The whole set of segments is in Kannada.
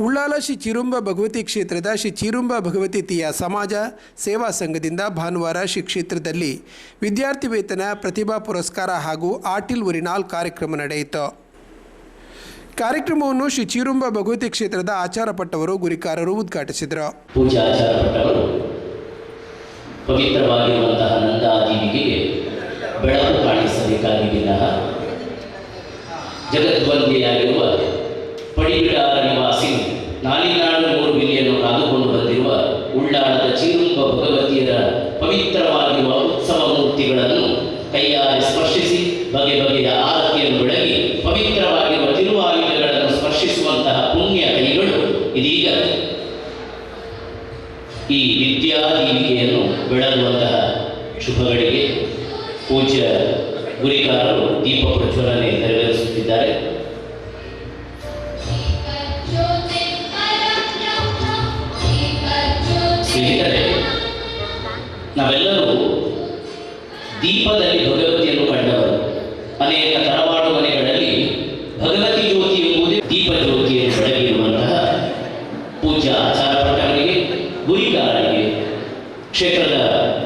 ಉಳ್ಳಾಲ ಶ್ರೀ ಚಿರುಂಬ ಭಗವತಿ ಕ್ಷೇತ್ರದ ಶ್ರೀ ಚಿರುಂಬ ಭಗವತಿ ತೀಯ ಸಮಾಜ ಸೇವಾ ಸಂಘದಿಂದ ಭಾನುವಾರ ಶ್ರೀ ಕ್ಷೇತ್ರದಲ್ಲಿ ವಿದ್ಯಾರ್ಥಿ ವೇತನ ಪ್ರತಿಭಾ ಪುರಸ್ಕಾರ ಹಾಗೂ ಆಟಿಲ್ ಉರಿನಾಲ್ ಕಾರ್ಯಕ್ರಮ ನಡೆಯಿತು. ಕಾರ್ಯಕ್ರಮವನ್ನು ಶ್ರೀ ಚಿರುಂಬ ಭಗವತಿ ಕ್ಷೇತ್ರದ ಆಚಾರಪಟ್ಟವರು ಗುರಿಕಾರರು ಉದ್ಘಾಟಿಸಿದರು. ಪೂಜಾ ಆಚಾರಪಟ್ಟವರು ಪವಿತ್ರವಾಗಿರುವಂತಹ ನಂದಾಜೀವಿಗೆ ಬೆಳಕು ಕಾಣಿಸಬೇಕಾಗಿ ವಿನಃ ಜಗದ್ವಂದಿಯಾಗಿರುವ ಪಡಿಬಿಡಾರ ನಿವಾಸಿ ನಾಲಿನಾಡು 3 ಬಿಲಿಯನ್ನು ಕಾದುಕೊಂಡು ಬಂದಿರುವ ಉಳ್ಳಾಳದ ಚಿರುಂಬ ಭಗವತಿಯರ ಪವಿತ್ರವಾಗಿರುವ ಉತ್ಸವ ಮೂರ್ತಿಗಳನ್ನು ಕೈಯಾರೆ ಸ್ಪರ್ಶಿಸಿ ಬಗೆ ಬಗೆಯ ಆರತಿಯನ್ನು ಬೆಳಗಿ ಪವಿತ್ರವಾಗಿರುವ ತಿರುವಾಯುಧಗಳನ್ನು ಸ್ಪರ್ಶಿಸುವಂತಹ ಪುಣ್ಯ ಕೈಗಳು ಇದೀಗ ಈ ವಿದ್ಯಾದೀವಿಕೆಯನ್ನು ಬೆಳಗುವಂತಹ ಶುಭಗಳಿಗೆ ಪೂಜ್ಯ ಗುರಿಕಾರರು ದೀಪ ಪ್ರಜ್ವಲನೆ ನೆರವೇರಿಸುತ್ತಿದ್ದಾರೆ. ಸ್ನೇಹಿತರೆ, ನಾವೆಲ್ಲರೂ ದೀಪದಲ್ಲಿ ಭಗವತಿಯನ್ನು ಕಂಡವರು. ಅನೇಕ ತರವಾಡು ಮನೆಗಳಲ್ಲಿ ಭಗವತಿ ಜ್ಯೋತಿ ಎಂಬುದೇ ದೀಪ ಜ್ಯೋತಿಯನ್ನು ಬೆಳಗಿರುವಂತಹ ಪೂಜ್ಯ ಆಚಾರಪಟ್ಟವರಿಗೆ, ಗುರಿಕಾರರಿಗೆ, ಕ್ಷೇತ್ರದ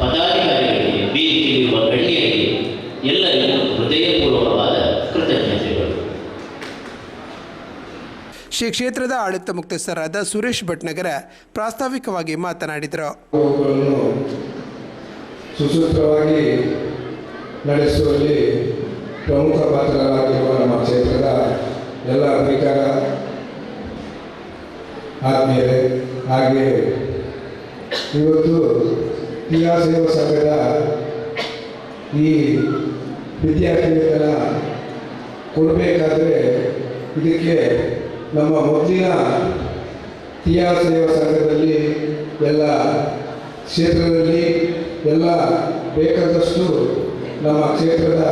ಪದಾಧಿಕಾರಿಗಳಿಗೆ, ವೇದಿಕೆಯಲ್ಲಿರುವ ಗಣ್ಯರಿಗೆ ಎಲ್ಲರಿಗೂ ಹೃದಯಪೂರ್ವಕವಾದ ಕೃತಜ್ಞತೆಗಳು. ಶ್ರೀ ಕ್ಷೇತ್ರದ ಆಡಳಿತ ಮುಖ್ಯಸ್ಥರಾದ ಸುರೇಶ್ ಭಟ್ನಗರ ಪ್ರಾಸ್ತಾವಿಕವಾಗಿ ಮಾತನಾಡಿದರು. ಸುಸೂತ್ರವಾಗಿ ನಡೆಸುವಲ್ಲಿ ಪ್ರಮುಖ ಪಾತ್ರರಾಗಿರುವ ನಮ್ಮ ಕ್ಷೇತ್ರದ ಎಲ್ಲ ಅಧಿಕಾರ ಆದ್ಮೇಲೆ ಹಾಗೆ ಇವತ್ತು ಕ್ರಿಯಾ ಸೇವಾ ಸಂಘದ ಈ ವಿದ್ಯಾರ್ಥಿ ವೇತನ ಕೊಡಬೇಕಾದ್ರೆ ಇದಕ್ಕೆ ನಮ್ಮ ಮೊದಲಿನ ಕ್ರಿಯಾ ಸೇವಾ ಸಂಘದಲ್ಲಿ ಎಲ್ಲ ಕ್ಷೇತ್ರದಲ್ಲಿ ಎಲ್ಲ ಬೇಕಾದಷ್ಟು ನಮ್ಮ ಕ್ಷೇತ್ರದ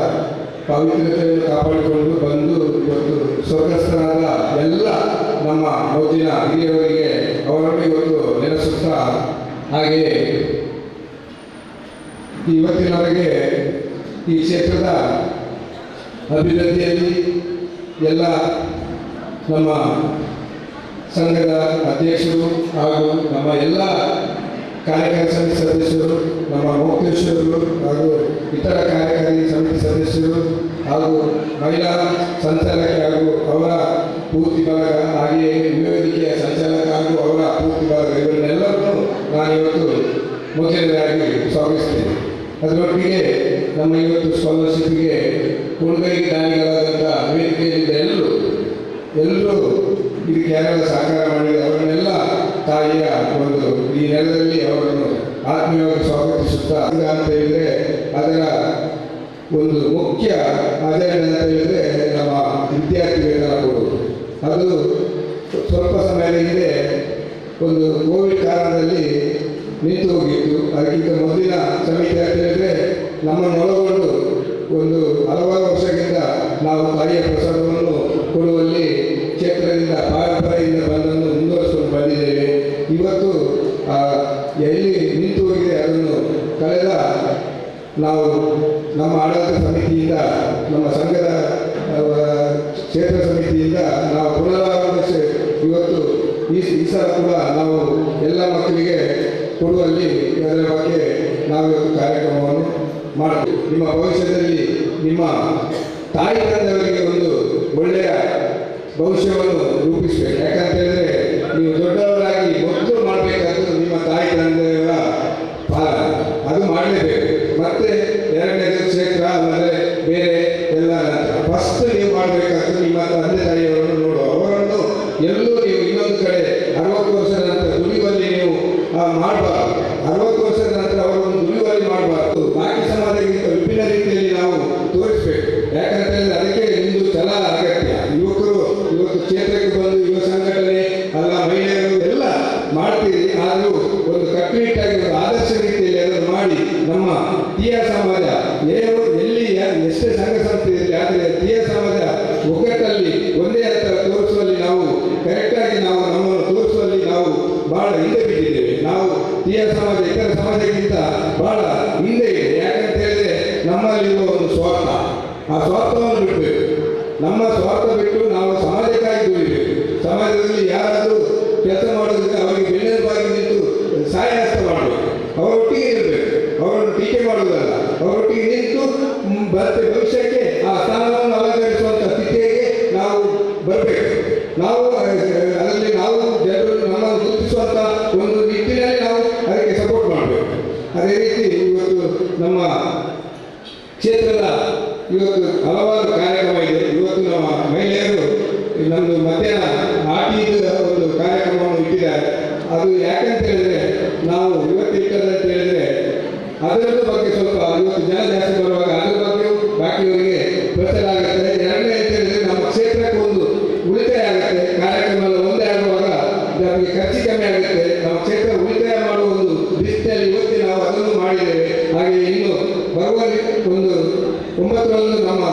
ಪವಿತ್ರತೆಯನ್ನು ಕಾಪಾಡಿಕೊಂಡು ಬಂದು ಇವತ್ತು ಸ್ವರ್ಗಸ್ಥರಾದ ಎಲ್ಲ ನಮ್ಮ ಮೊದಲಿನ ಹಿರಿಯವರಿಗೆ ಅವರನ್ನು ಇವತ್ತು ನೆನೆಸುತ್ತಾ, ಹಾಗೆಯೇ ಇವತ್ತಿನವರೆಗೆ ಈ ಕ್ಷೇತ್ರದ ಅಭಿವೃದ್ಧಿಯಲ್ಲಿ ಎಲ್ಲ ನಮ್ಮ ಸಂಘದ ಅಧ್ಯಕ್ಷರು ಹಾಗೂ ನಮ್ಮ ಎಲ್ಲ ಕಾರ್ಯಕಾರಿ ಸಮಿತಿ ಸದಸ್ಯರು, ನಮ್ಮ ಮುಖ್ಯಸ್ಥರು ಹಾಗೂ ಇತರ ಕಾರ್ಯಕಾರಿ ಸಮಿತಿ ಸದಸ್ಯರು ಹಾಗೂ ಮಹಿಳಾ ಸಂಚಾಲಕ ಹಾಗೂ ಅವರ ಪೂರ್ತಿ ಭಾಗ, ಹಾಗೆಯೇ ವೇದಿಕೆಯ ಸಂಚಾಲಕ ಹಾಗೂ ಅವರ ಪೂರ್ತಿ ಭಾಗ, ಇವರನ್ನೆಲ್ಲರನ್ನೂ ನಾನು ಇವತ್ತು ಮೊದಲನೇದಾಗಿ ಸ್ವಾಗತಿಸ್ತೇನೆ. ಅದರೊಟ್ಟಿಗೆ ನಮ್ಮ ಇವತ್ತು ಸ್ಕಾಲರ್ಶಿಪ್ಗೆ ಕೊಡುಗೈಗೆ ದಾನಿಗಳಾದಂಥ ವೇದಿಕೆಯಿಂದ ಎಲ್ಲರೂ ಇದಕ್ಕೆ ಯಾರೆಲ್ಲ ಸಹಕಾರ ಮಾಡಿದರೆ ಅವರನ್ನೆಲ್ಲ ತಾಯಿಯ ಒಂದು ಈ ನೆಲದಲ್ಲಿ ಅವರನ್ನು ಆತ್ಮೀಯವಾಗಿ ಸ್ವಾಗತಿಸುತ್ತಾ, ಅಂತ ಹೇಳಿದರೆ ಅದರ ಒಂದು ಮುಖ್ಯ ಅಜೆಂಡ ಅಂತ ಹೇಳಿದರೆ ನಮ್ಮ ವಿದ್ಯಾರ್ಥಿ ವೇತನ ಕೊಡುವುದು. ಅದು ಸ್ವಲ್ಪ ಸಮಯದ ಹಿಂದೆ ಒಂದು ಕೋವಿಡ್ ಕಾರಣದಲ್ಲಿ ನಿಂತು ಹೋಗಿತ್ತು. ಅದಕ್ಕಿಂತ ಮೊದಲಿನ ಸಮಿತಿ ಅಂತ ಹೇಳಿದರೆ ನಮ್ಮನ್ನು ಒಳಗೊಂಡು ಒಂದು ಹಲವಾರು ವರ್ಷಗಳಿಂದ ನಾವು ತಾಯಿಯ ಪ್ರಸಾದವನ್ನು ಕೊಡುವಲ್ಲಿ ಕ್ಷೇತ್ರದಿಂದ ಪರಂಪರೆಯಿಂದ ಬಂದನ್ನು ಮುಂದುವರಿಸಿಕೊಂಡು ಬಂದಿದ್ದೇವೆ. ಇವತ್ತು ಎಲ್ಲಿ ನಿಂತು ಹೋಗಿದೆ ಅದನ್ನು ಕಳೆದ ನಾವು ನಮ್ಮ ಆಡಳಿತ ಸಮಿತಿಯಿಂದ, ನಮ್ಮ ಸಂಘದ ಕ್ಷೇತ್ರ ಸಮಿತಿಯಿಂದ ನಾವು ಪುನರಾರಂಭಿಸಿ ಇವತ್ತು ಈ ಸಲ ಕೂಡ ನಾವು ಎಲ್ಲ ಮಕ್ಕಳಿಗೆ ಕೊಡುವಲ್ಲಿ ಅದರ ಬಗ್ಗೆ ನಾವು ಇವತ್ತು ಕಾರ್ಯಕ್ರಮವನ್ನು ಮಾಡ್ತೀವಿ. ನಿಮ್ಮ ಭವಿಷ್ಯದಲ್ಲಿ ನಿಮ್ಮ ತಾಯಿ ತಂದೆಯವರಿಗೆ ಒಂದು ಒಳ್ಳೆಯ ಭವಿಷ್ಯವನ್ನು ರೂಪಿಸಬೇಕು. ಯಾಕಂತ ಹೇಳಿದ್ರೆ ನೀವು ದೊಡ್ಡವರಾಗಿ ಮೊದಲು ಮಾಡಬೇಕಾದ್ದು ನಿಮ್ಮ ತಾಯಿ ತಂದೆಯವರ ಪಾಲ, ಅದು ಮಾಡಲೇಬೇಕು. ಮತ್ತೆ ಎರಡನೇದು ಕ್ಷೇತ್ರ ಅಂದರೆ ಬೇರೆ ಎಲ್ಲ ಫಸ್ಟ್ ನೀವು ಮಾಡಬೇಕಾದ್ದು ನಿಮ್ಮ ತಂದೆ ತಾಯಿಯವರನ್ನು ನೋಡು. ಅವರನ್ನು ಎಲ್ಲೂ ನೀವು ಇನ್ನೊಂದು ಕಡೆ 60 ವರ್ಷದ ನಂತರ ದುಡಿಯುವಲ್ಲಿ ನೀವು ಮಾಡಬಾರ್ದು. 60 ವರ್ಷದ ನಂತರ ಅವರನ್ನು ದುಡಿಯುವಲ್ಲಿ ಮಾಡಬಾರ್ದು. ಬಾಕಿ ಸಮಾಜಕ್ಕಿಂತ ವಿಭಿನ್ನ ರೀತಿಯಲ್ಲಿ ನಾವು ತೋರಿಸಬೇಕು. ಯಾಕಂತ ಹೇಳಿದ್ರೆ ಅದಕ್ಕೆ ನಿಮ್ಮದು ಛಲ ಅಗತ್ಯ. ಯುವಕರು ಇವತ್ತು ಕ್ಷೇತ್ರಕ್ಕೆ ಬಂದು ಯುವ ಸಂಘಟನೆ ಅಲ್ಲ, ಮಹಿಳೆಯರು ಎಲ್ಲ ಮಾಡ್ತೀರಿ, ಆದರೂ ಒಂದು ಕಟ್ಟುನಿಟ್ಟಾಗಿ ಒಂದು ಆದರ್ಶ ರೀತಿಯಲ್ಲಿ ಅದನ್ನು ಮಾಡಿ ನಮ್ಮ ತೀಯ ಸಮಾಜ ಎಲ್ಲಿ ಎಷ್ಟೇ ಸಂಘ ಸಂಸ್ಥೆ ಇರಲಿ, ಆದರೆ ತೀಯ ಸಮಾಜ ಒಗ್ಗಟ್ಟಲ್ಲಿ ಒಂದೇ ಹತ್ರ ತೋರಿಸುವಲ್ಲಿ ನಾವು ಕರೆಕ್ಟಾಗಿ ನಾವು ನಮ್ಮನ್ನು ತೋರಿಸುವಲ್ಲಿ ನಾವು ಬಹಳ ಹಿಂದೆ ಬಿಟ್ಟಿದ್ದೇವೆ. ನಾವು ತೀಯ ಸಮಾಜ ಇತರ ಸಮಾಜಕ್ಕಿಂತ ಬಹಳ ಹಿಂದೆ ಇದೆ. ಯಾಕಂತ ಹೇಳಿದ್ರೆ ನಮ್ಮಲ್ಲಿರುವ ಒಂದು ಸ್ವಾರ್ಥ, ಆ ಸ್ವಾರ್ಥವನ್ನು ಬಿಡಬೇಕು. ನಮ್ಮ ಸ್ವಾರ್ಥ ಬಿಟ್ಟು ನಾವು ಸಮಾಜಕ್ಕಾಗಿ ದುಡಿಬೇಕು. ಸಮಾಜದಲ್ಲಿ ಯಾರಾದರೂ ಅವರನ್ನು ಟೀಕೆ ಮಾಡುವುದಲ್ಲ, ಅವರೊಟ್ಟಿಗೆ ನಿಂತು ಭವಿಷ್ಯಕ್ಕೆ ಆ ಸ್ಥಾನವನ್ನು ಅಲಂಕರಿಸುವಂಥ ಸ್ಥಿತಿಗೆ ನಾವು ಬರಬೇಕು. ನಾವು ಅದರಲ್ಲಿ ನಾವು ಜನರು ನಮ್ಮನ್ನು ಗುರುತಿಸುವಂಥ ಒಂದು ನಿಟ್ಟಿನಲ್ಲಿ ನಾವು ಅದಕ್ಕೆ ಸಪೋರ್ಟ್ ಮಾಡಬೇಕು. ಅದೇ ರೀತಿ ಇವತ್ತು ನಮ್ಮ ಕ್ಷೇತ್ರದ ಇವತ್ತು ಹಲವಾರು ಕಾರ್ಯಕ್ರಮ ಇದೆ. ಇವತ್ತು ನಮ್ಮ ಮಹಿಳೆಯರು ನಮ್ಮದು ಮಧ್ಯಾಹ್ನ ಆಟಿದ ಒಂದು ಕಾರ್ಯಕ್ರಮವನ್ನು ಇಟ್ಟಿದ್ದಾರೆ. ಅದು ಯಾಕಂತ ಹೇಳಿದ್ರೆ ನಾವು ಇವತ್ತು ಇಟ್ಟದಂತ ಹೇಳಿದ್ರೆ ಅದರ ಬಗ್ಗೆ ಸ್ವಲ್ಪ ಇವತ್ತು ಜನ ಜಾಸ್ತಿ ಬರುವಾಗ ಅದ್ರ ಬಗ್ಗೆ ಬಾಕಿಯವರಿಗೆ ಪ್ರಚಾರ ಆಗುತ್ತೆ. ಎರಡನೇ ಅಂತ ಹೇಳಿದ್ರೆ ನಮ್ಮ ಕ್ಷೇತ್ರಕ್ಕೆ ಒಂದು ಉಳಿತಾಯ ಆಗುತ್ತೆ. ಕಾರ್ಯಕ್ರಮ ಎಲ್ಲ ಒಂದೇ ಆಗುವಾಗ ನಮಗೆ ಖರ್ಚು ಕಮ್ಮಿ ಆಗುತ್ತೆ. ನಮ್ಮ ಕ್ಷೇತ್ರ ಉಳಿತಾಯ ಮಾಡುವ ಒಂದು ದೃಷ್ಟಿಯಲ್ಲಿ ಇವತ್ತು ನಾವು ಅದನ್ನು ಮಾಡಿದ್ದೇವೆ. ಹಾಗೆ ಇನ್ನು ಬರುವ ಒಂದು 9ರಂದು ನಮ್ಮ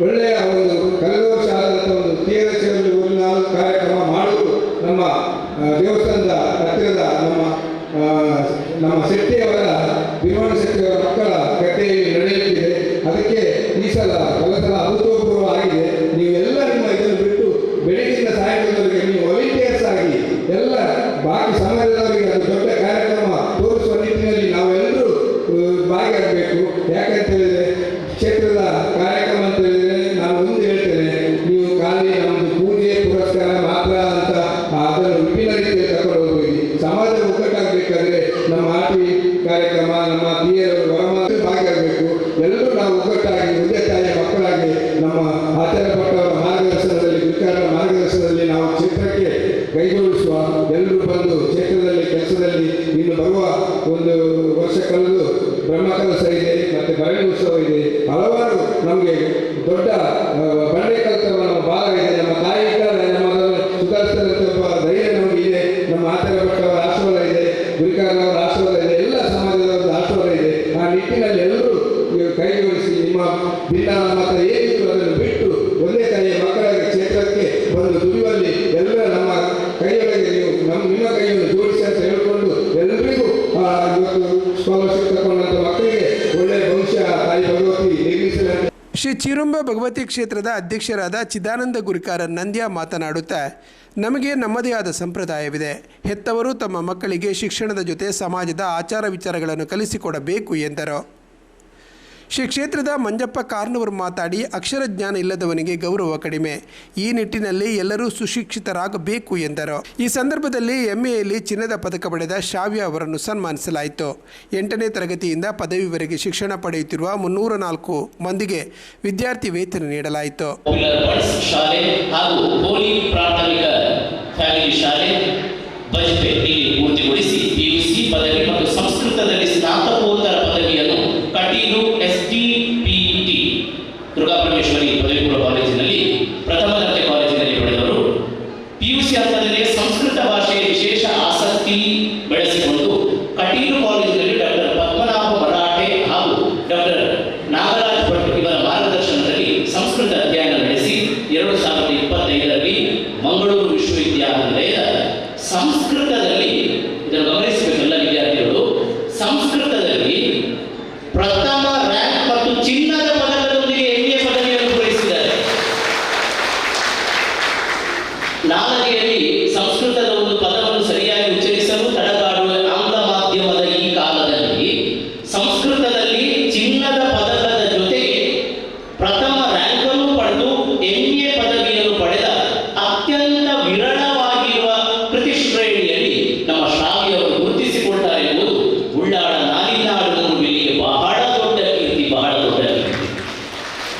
ಒಳ್ಳೆಯ ಒಂದು ಕಳೆದ ವರ್ಷ ಆದಂಥ ಒಂದು ತೀರಶಿವಲ್ಲಿ ಊರಿನ ಕಾರ್ಯಕ್ರಮ ಮಾಡುವುದು ನಮ್ಮ ದೇವಸ್ಥಾನದ ಹತ್ತಿರದ ನಮ್ಮ ಶೆಟ್ಟಿಯವರ ವಿಮಾನ ಶೆಟ್ಟಿಯವರ ಮಕ್ಕಳ ಗದ್ದೆಯಲ್ಲಿ ನಡೆಯುತ್ತಿದೆ. ಅದಕ್ಕೆ ಈ ಸಲ ಕಳೆದ ಅಭೂತಪೂರ್ವ ಆಗಿದೆ. ನೀವೆಲ್ಲ ನಿಮ್ಮ ಇದನ್ನು ಬಿಟ್ಟು ಬೆಳಗಿನ ಸಾಯಂಕಾಲದವರೆಗೆ ನೀವು ವಾಲಂಟಿಯರ್ಸ್ ಆಗಿ ಎಲ್ಲ ಬಾಕಿ ಸಮಾಜದವರಿಗೆ ಅದು ದೊಡ್ಡ ಕಾರ್ಯಕ್ರಮ ತೋರಿಸುವ ನಿಟ್ಟಿನಲ್ಲಿ ನಾವೆಲ್ಲರೂ ಭಾಗಿಯಾಗಬೇಕು. ಯಾಕಂತ ಹೇಳಿದ್ರೆ ಕ್ಷೇತ್ರದ ಕಾರ್ಯಕ್ರಮ ಅಂತ ಹೇಳಿದ್ರೆ ನಾನು ಒಂದು ಹೇಳ್ತೇನೆ, ನೀವು ಖಾಲಿ ನಮ್ಮದು ಪೂಜೆ ಪುರಸ್ಕಾರ ಮಾತ್ರ ಅಂತ ಅದನ್ನು ವಿಭಿನ್ನ ರೀತಿಯಲ್ಲಿ ತಗೊಂಡು ಹೋಗಿ ಸಮಾಜ ಒಗ್ಗಟ್ಟಾಗಬೇಕಾದ್ರೆ ನಮ್ಮ ಆಟಿ ಕಾರ್ಯಕ್ರಮ ನಮ್ಮ ತೀಯರು ಹೊರಮಾತ್ರ ಭಾಗಿಯಾಗಬೇಕು. ಎಲ್ಲರೂ ನಾವು ಒಗ್ಗಟ್ಟಾಗಿ ಒಂದೇ ತಾಯಿಯ ಮಕ್ಕಳಾಗಿ ನಮ್ಮ ಆಚಾರ್ಯಪಟ್ಟವರ ಮಾರ್ಗದರ್ಶನದಲ್ಲಿ ಗುರುಕಾರರ ಮಾರ್ಗದರ್ಶನದಲ್ಲಿ ನಾವು ಕ್ಷೇತ್ರಕ್ಕೆ ಕೈಗೊಳಿಸುವ. ಎಲ್ಲರೂ ಬಂದು ಕ್ಷೇತ್ರದಲ್ಲಿ ಕೆಲಸದಲ್ಲಿ ಇನ್ನು ಬರುವ ಒಂದು ವರ್ಷ ಕಳೆದು ಬ್ರಹ್ಮಕಲಶ ಇದೆ, ಮತ್ತೆ ಭರಣಿ ಉತ್ಸವ ಇದೆ, ಹಲವಾರು ನಮಗೆ ದೊಡ್ಡ ಬಂಡೆ ಕಲ್ತವ ನಮ್ಮ ಭಾಗ ಇದೆ. ನಮ್ಮ ತಾಯಿ ಇದ್ದಾರೆ, ನಮ್ಮ ಸುಧಾರಿಸಿದಂಥ ಧೈರ್ಯ ನಮಗೆ ಇದೆ. ನಮ್ಮ ಆಚಾರ್ಯಪಟ್ಟವರ ಆಶೀರ್ವಾದ ಇದೆ, ಗುರುಕಾರರವರ ಆಶೀರ್ವಾದ ಇದೆ, ಎಲ್ಲ ಸಮಾಜದವರ ಆಶೀರ್ವಾದ ಇದೆ. ಆ ನಿಟ್ಟಿನಲ್ಲಿ ಎಲ್ಲರೂ ಕೈಗೊಳಿಸಿ ನಿಮ್ಮ ಭಿನ್ನ ಮತ ಏನಿತ್ತು ಅದನ್ನು ಬಿಟ್ಟು ಒಂದೇ ತಾಯಿಯ ಮಕ್ಕಳಾಗಿ ಕ್ಷೇತ್ರಕ್ಕೆ ಬಂದು ದುಡಿಯುವಲ್ಲಿ ಎಲ್ಲ ನಮ್ಮ ಕೈಯೊಳಗೆ ನೀವು ನಿಮ್ಮ ಕೈಯನ್ನು ಜೋಡಿಸಿ ಅಂತ ಹೇಳಿಕೊಂಡು ಎಲ್ಲರಿಗೂ ಇವತ್ತು ಸ್ಕಾಲರ್ಶಿಪ್ ತಗೊಂಡಂಥ ಮಕ್ಕಳಿಗೆ ಒಳ್ಳೆಯ ಭವಿಷ್ಯ ತಾಯಿ ಭಗವತಿ ನಿರ್ಮಿಸಲು. ಶ್ರೀ ಚಿರುಂಬ ಭಗವತಿ ಕ್ಷೇತ್ರದ ಅಧ್ಯಕ್ಷರಾದ ಚಿದಾನಂದ ಗುರುಕಾರ ನಂದ್ಯ ಮಾತನಾಡುತ್ತಾ, ನಮಗೆ ನಮ್ಮದೇ ಆದ ಸಂಪ್ರದಾಯವಿದೆ. ಹೆತ್ತವರು ತಮ್ಮ ಮಕ್ಕಳಿಗೆ ಶಿಕ್ಷಣದ ಜೊತೆ ಸಮಾಜದ ಆಚಾರ ವಿಚಾರಗಳನ್ನು ಕಲಿಸಿಕೊಡಬೇಕು ಎಂದರು. ಶ್ರೀ ಕ್ಷೇತ್ರದ ಮಂಜಪ್ಪ ಕಾರ್ನವರು ಮಾತಾಡಿ, ಅಕ್ಷರ ಜ್ಞಾನ ಇಲ್ಲದವನಿಗೆ ಗೌರವ ಕಡಿಮೆ. ಈ ನಿಟ್ಟಿನಲ್ಲಿ ಎಲ್ಲರೂ ಸುಶಿಕ್ಷಿತರಾಗಬೇಕು ಎಂದರು. ಈ ಸಂದರ್ಭದಲ್ಲಿ ಎಂಎಯಲ್ಲಿ ಚಿನ್ನದ ಪದಕ ಪಡೆದ ಶ್ರಾವ್ಯ ಅವರನ್ನು ಸನ್ಮಾನಿಸಲಾಯಿತು. 8ನೇ ತರಗತಿಯಿಂದ ಪದವಿವರೆಗೆ ಶಿಕ್ಷಣ ಪಡೆಯುತ್ತಿರುವ 304 ಮಂದಿಗೆ ವಿದ್ಯಾರ್ಥಿ ವೇತನ ನೀಡಲಾಯಿತು. ಶಾಲೆ ಹಾಗೂ ಹೋಲಿ ಪ್ರಾಥಮಿಕ ಫ್ಯಾಮಿಲಿ ಶಾಲೆ ಬಜ್ಪೇಟೆಯಲ್ಲಿ ಪೂರ್ತಿಗೊಳಿಸಿ ಪಿಯುಸಿ ಪದವಿ ಮತ್ತು ಸಂಸ್ಕೃತದಲ್ಲಿ ಸ್ನಾತಕೋತ್ತರ ಪದವಿಯನ್ನು ಕಟೀಲು ಎಸ್ಡಿಪಿಟಿ ದುರ್ಗಾಪರಮೇಶ್ವರಿ ಪದವಿ ಪೂರ್ವ ಕಾಲೇಜಿನಲ್ಲಿ ಪ್ರಥಮ ದರ್ಜೆ ಕಾಲೇಜಿನಲ್ಲಿ ಪಡೆದವರು. ಪಿಯುಸಿ ಹಂತದಲ್ಲಿ ಸಂಸ್ಕೃತ ಭಾಷೆಯ ವಿಶೇಷ ಆಸಕ್ತಿ ಬೆಳೆಸಿಕೊಂಡು ಕಟೀಲು ಕಾಲೇಜಿನಲ್ಲಿ ಡಾಕ್ಟರ್ ಪದ್ಮನಾಭ ಮರಾಠೆ ಹಾಗೂ ಡಾಕ್ಟರ್ ನಾಗರಾಜ್ ಭಟ್ ಇವರ ಮಾರ್ಗದರ್ಶನದಲ್ಲಿ ಸಂಸ್ಕೃತ ಅಧ್ಯಯನ ನಡೆಸಿ 2025ರಲ್ಲಿ ಮಂಗಳೂರು ವಿಶ್ವವಿದ್ಯಾನಿಲಯದ ಸಂಸ್ಕೃತದಲ್ಲಿ, ಇದನ್ನು ಗಮನಿಸಬೇಕೆಲ್ಲ ವಿದ್ಯಾರ್ಥಿಗಳು, ಸಂಸ್ಕೃತದಲ್ಲಿ ಪ್ರಥಮ ರ್ಯಾಂಕ್ ಮತ್ತು ಚಿನ್ನದ ಪದಕದೊಂದಿಗೆ MA ಪದವಿಯನ್ನು ಪೂರೈಸಿದ್ದಾರೆ. ನಾಲಗೆಯಲ್ಲಿ ಸಂಸ್ಕೃತದ ಒಂದು ಪದವನ್ನು ಸರಿಯಾಗಿ ಉಚ್ಚರಿಸಲು ತಡಕಾಡುವ ಆಂಗ್ಲ ಮಾಧ್ಯಮದ ಈ ಕಾಲದಲ್ಲಿ ಸಂಸ್ಕೃತದಲ್ಲಿ ಚಿನ್ನದ ಪದಕದ ಜೊತೆಗೆ ಪ್ರಥಮ ರ್ಯಾಂಕ್ ಅನ್ನು ಪಡೆದು MA ಪದವಿಯನ್ನು ಪಡೆದ ಅತ್ಯಂತ ವಿರಳವಾಗಿರುವ ಕೃತಿ ಶ್ರೇಣಿಯಲ್ಲಿ ನಮ್ಮ ಶ್ರಾವ್ಯವರು ಗುರುತಿಸಿಕೊಳ್ತಾರೆ ಎಂಬುದು ಉಳ್ಳಾಳ ನಾಲಿನಾಡು ಮೂರ್ಬಿಲಿಗೆ ಬಹಳ ದೊಡ್ಡ ಕೀರ್ತಿ, ಬಹಳ ದೊಡ್ಡ ಕೀರ್ತಿ.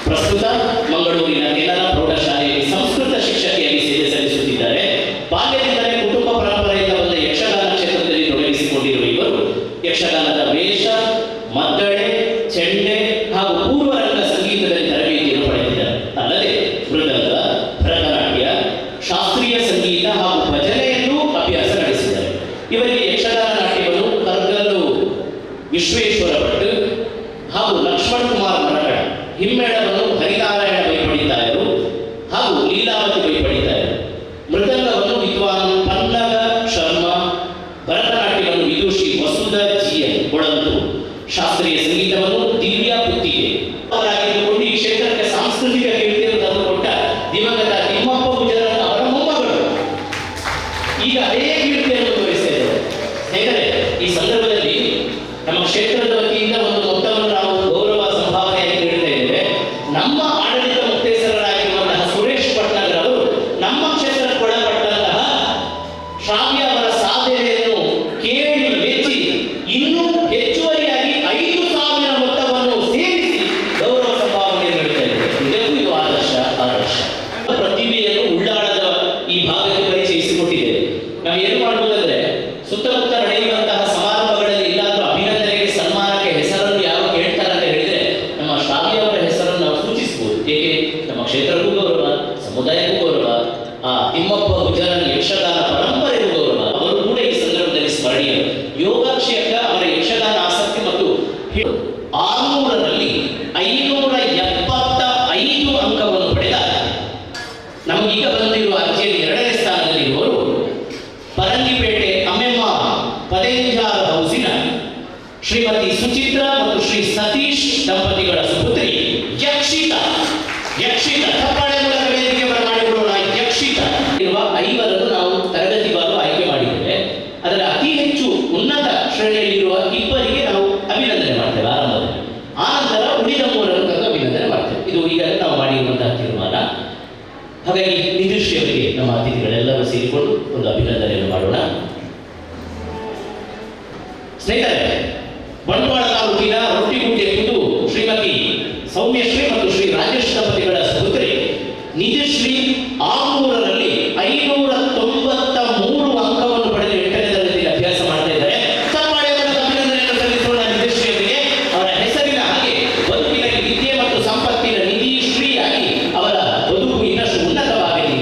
ಪ್ರಸ್ತುತ ಮಂಗಳೂರಿನ ಕೆನರಾ ಪ್ರೌಢಶಾಲೆಯಲ್ಲಿ ಸಂಸ್ಕೃತ ಶಿಕ್ಷಕಿಯಾಗಿ ಸೇವೆ ಸಲ್ಲಿಸುತ್ತಿದ್ದಾರೆ. ಬಾಲ್ಯದಿಂದಲೇ ಕುಟುಂಬ ಪರಂಪರೆಯಿಂದ ಬಂದ ಯಕ್ಷಗಾನ ಕ್ಷೇತ್ರದಲ್ಲಿ ತೊಡಗಿಸಿಕೊಂಡಿರುವ ಇವರು ಯಕ್ಷಗಾನದ ವೇಷ, ಮದ್ದಳೆ, ಚೆಂಡೆ ಹಾಗೂ ಪೂರ್ವರಂಗ ಸಂಗೀತದಲ್ಲಿ ತರಬೇತಿಯನ್ನು ಪಡೆದಿದ್ದಾರೆ. ಅಲ್ಲದೆ ಮೃದಂಗ, ಭರತನಾಟ್ಯ, ಶಾಸ್ತ್ರೀಯ ಸಂಗೀತ ಹಾಗೂ ಭಜನೆಯನ್ನೂ ಅಭ್ಯಾಸ ನಡೆಸಿದ್ದಾರೆ. ಇವರಿಗೆ ಯಕ್ಷಗಾನ ನಾಟ್ಯವನ್ನು ಕರ್ಗಲ್ಲು ವಿಶ್ವೇಶ್ವರ ಭಟ್ ಹಾಗೂ ಲಕ್ಷ್ಮಣ್ ಕುಮಾರ್ ಮರಕಡ, ಹಿಮ್ಮೇಳವನ್ನು ಹರಿನಾರಾಯಣ ಬೈಪಡಿತಾಯರು ಹಾಗೂ ಲೀಲಾವತಿ ಬೈಪಡಿತಾಯರು, ಮೃದಂಗವನ್ನು ವಿದ್ವಾನ್ ಪನ್ನಗ ಶರ್ಮಾ, ಭರತನಾಟ್ಯವನ್ನು ವಿದುಷಿ ವಸುಧಾ GN ಕೊಳಂತು, ಶಾಸ್ತ್ರೀಯ ಸಂಗೀತವನ್ನು ದಿವ್ಯಾ ಪುತ್ತಿಗೆ ಅವರಾಗಿದ್ದುಕೊಂಡು ಈ ಕ್ಷೇತ್ರಕ್ಕೆ ಸಾಂಸ್ಕೃತಿಕ ಕೀರ್ತಿಯನ್ನು ತಂದುಕೊಟ್ಟ ದಿವಂಗತ ತಿಮ್ಮಪ್ಪ ಗುಜರಾತ್ ಅವರ ಮೊಮ್ಮಗಳು ಈಗ ಅದೇ ಕೀರ್ತಿಯನ್ನು ತೋರಿಸಿದ್ದಾರೆ. ಸ್ನೇಹಿತರೆ, ಈ ಸಂದರ್ಭದಲ್ಲಿ ನಮ್ಮ ಕ್ಷೇತ್ರ ಪರಿಚಯಿಸಿಕೊಟ್ಟಿದ್ದೇವೆ. ನಾವು ಏನು ಮಾಡಬಹುದಂದ್ರೆ ಸುತ್ತಮುತ್ತ ನಡೆಯುವಂತಹ ಸಮಾರಂಭಗಳಲ್ಲಿ ಇಲ್ಲಾದ್ರೂ ಅಭಿನಂದನೆಗೆ ಸನ್ಮಾನಕ್ಕೆ ಹೆಸರನ್ನು ಯಾರು ಕೇಳ್ತಾರೆ ಅಂತ ಹೇಳಿದ್ರೆ ನಮ್ಮ ಶ್ರಾವ್ಯ ಅವರ ಹೆಸರನ್ನು ನಾವು ಸೂಚಿಸಬಹುದು. ಏಕೆ ನಮ್ಮ ಕ್ಷೇತ್ರಕ್ಕೂ ಗೌರವ, ಸಮುದಾಯಕ್ಕೂ ಗೌರವ, ಆ ತಿಮ್ಮಪ್ಪ ಗುಜರನ್ ಯಕ್ಷಗಾನ ಪರಂಪರೆಗೂ ಗೌರವ. ಅವರು ಕೂಡ ಈ ಸಂದರ್ಭದಲ್ಲಿ ಸ್ಮರಣೀಯರು. ಯೋಗಾಕ್ಷಯಕ ಅವರ ಯಕ್ಷಗಾನ ಆಸಕ್ತಿ ಮತ್ತು 600ರಲ್ಲಿ 575 ಅಂಕವನ್ನು ಪಡೆದ ನಮಗೀಗ ಬಂದಿರುವ ಅರ್ಜಿಯಲ್ಲಿ 2ನೇ ಸ್ಥಾನದಲ್ಲಿರುವವರು ಪರಂಗಿಪೇಟೆ ಅಮ್ಮೆಮ್ಮ ಪದೇಂಜಾರ ಹೌಸಿನ ಶ್ರೀಮತಿ ಸುಚಿತ್ರ ಮತ್ತು ಶ್ರೀ ಸತೀಶ್ ದಂಪತಿಗಳ ಸುಪುತ್ರಿ ಯಕ್ಷಿತಾ. ತಪ್ಪಾಳೆ ಮೂಲಕ ವೇದಿಕೆ ಬರಮಾಡಿಕೊಳ್ಳೋಣ. ಯಕ್ಷಿತಾ ಇರುವ 5ರನ್ನು ನಾವು ತರಗತಿಗಾರರು ಆಯ್ಕೆ ಮಾಡಿದ್ದೇವೆ. ಅದರ ಅತಿ ಹೆಚ್ಚು ಉನ್ನತ ಶ್ರೇಣಿಯಲ್ಲಿರುವ 2ರಿಗೆ ನಾವು ಅಭಿನಂದನೆ ಮಾಡ್ತೇವೆ ಆರಂಭದಲ್ಲಿ. ಆನಂತರ ಉಳಿದ 3ರನ್ನು ಅಭಿನಂದನೆ ಮಾಡ್ತೇವೆ. ಇದು ಈಗ ನಾವು ಮಾಡಿರುವಂತಹ ತೀರ್ಮಾನ. ಹಾಗಾಗಿ ನಿದೃಶ್ಯವರಿಗೆ ನಮ್ಮ ಅತಿಥಿಗಳೆಲ್ಲರೂ ಸೇರಿಕೊಂಡು ಒಂದು ಅಭಿನಂದನೆಯನ್ನು ಮಾಡೋಣ. ಸ್ನೇಹಿತರೆ, ಬಂಟ್ವಾಳ ತಾಲೂಕಿನ ರೊಟ್ಟಿಗುಡ್ಡೆ ಎಂದು ಶ್ರೀಮತಿ ಸೌಮ್ಯಶ್ರೀ ಮತ್ತು ಶ್ರೀ ರಾಜೇಶ್ ದಂಪತಿಗಳ ಸುಪುತ್ರಿ ನಿಜಶ್ರೀ 600ರಲ್ಲಿ 593 ಅಂಕವನ್ನು ಪಡೆದು 8ನೇ ತರಗತಿಯಲ್ಲಿ ಅಭ್ಯಾಸ ಮಾಡ್ತಾ ಇದ್ದಾರೆ. ತಪ್ಪಾಳೆ ಮೂಲಕ ಅಭಿನಂದನೆಯನ್ನು ಸಲ್ಲಿಸೋಣ ನಿಜಶ್ರೀಯವರಿಗೆ. ಅವರ ಹೆಸರಿನ ಹಾಗೆ ಬದುಕಿನಲ್ಲಿ ವಿದ್ಯೆ ಮತ್ತು ಸಂಪತ್ತಿನ ನಿಧಿಶ್ರೀಯಾಗಿ ಅವರ ಬದುಕು ಇನ್ನಷ್ಟು ಉನ್ನತವಾಗಲಿ,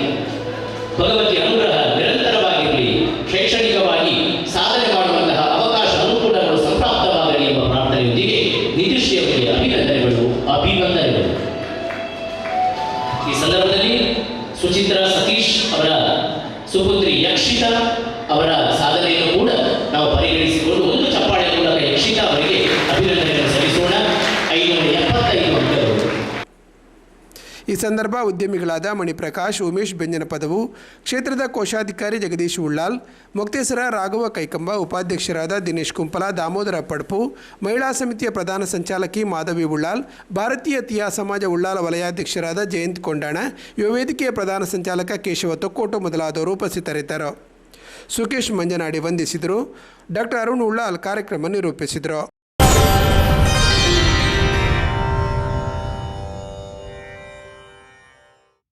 ಭಗವತಿ ಅನುಗ್ರಹ ನಿರಂತರವಾಗಿರಲಿ, ಶೈಕ್ಷಣಿಕವಾಗಿ ಸಾಧನೆ ಮಾಡುವಂತಹ ಅವಕಾಶ ಅನುಕೂಲಗಳು ಸಂಪ್ರಾಪ್ತವಾಗಲಿ ಎಂಬ ಪ್ರಾರ್ಥನೆಯೊಂದಿಗೆ ನಿಧಿಶ್ರೀಯವರಿಗೆ ಅಭಿನಂದನೆಗಳು. ಈ ಸಂದರ್ಭದಲ್ಲಿ ಸುಚಿತ್ರ ಸತೀಶ್ ಅವರ ಸುಪುತ್ರಿ ಯಕ್ಷಿತಾ ಅವರ ಸಾಧನೆಯನ್ನು ಕೂಡ ನಾವು ಪರಿಗಣಿಸಿಕೊಂಡು ಒಂದು ಚಪ್ಪಾಳೆ ಮೂಲಕ ಯಕ್ಷಿತಾ ಅವರಿಗೆ ಅಭಿನಂದನೆಯನ್ನು ಸಲ್ಲಿಸೋಣ. 575 ಅಂಕಗಳು. ಈ ಸಂದರ್ಭ ಉದ್ಯಮಿಗಳಾದ ಮಣಿಪ್ರಕಾಶ್, ಉಮೇಶ್ ಬೆಂಜನಪದವು, ಕ್ಷೇತ್ರದ ಕೋಶಾಧಿಕಾರಿ ಜಗದೀಶ್ ಉಳ್ಳಾಲ್, ಮೊಕ್ತೇಸರ ರಾಘವ ಕೈಕಂಬ, ಉಪಾಧ್ಯಕ್ಷರಾದ ದಿನೇಶ್ ಕುಂಪಲ, ದಾಮೋದರ ಪಡ್ಪು, ಮಹಿಳಾ ಸಮಿತಿಯ ಪ್ರಧಾನ ಸಂಚಾಲಕಿ ಮಾಧವಿ ಉಳ್ಳಾಲ್, ಭಾರತೀಯ ತಿಯಾ ಸಮಾಜ ಉಳ್ಳಾಲ ವಲಯಾಧ್ಯಕ್ಷರಾದ ಜಯಂತ್ ಕೊಂಡಾಣ, ಯುವ ವೇದಿಕೆಯ ಪ್ರಧಾನ ಸಂಚಾಲಕ ಕೇಶವ ತೊಕ್ಕೋಟು ಮೊದಲಾದವರು ಉಪಸ್ಥಿತರಿದ್ದರು. ಸುಕೇಶ್ ಮಂಜನಾಡಿ ವಂದಿಸಿದರು. ಡಾಕ್ಟರ್ ಅರುಣ್ ಉಳ್ಳಾಲ್ ಕಾರ್ಯಕ್ರಮ ನಿರೂಪಿಸಿದರು.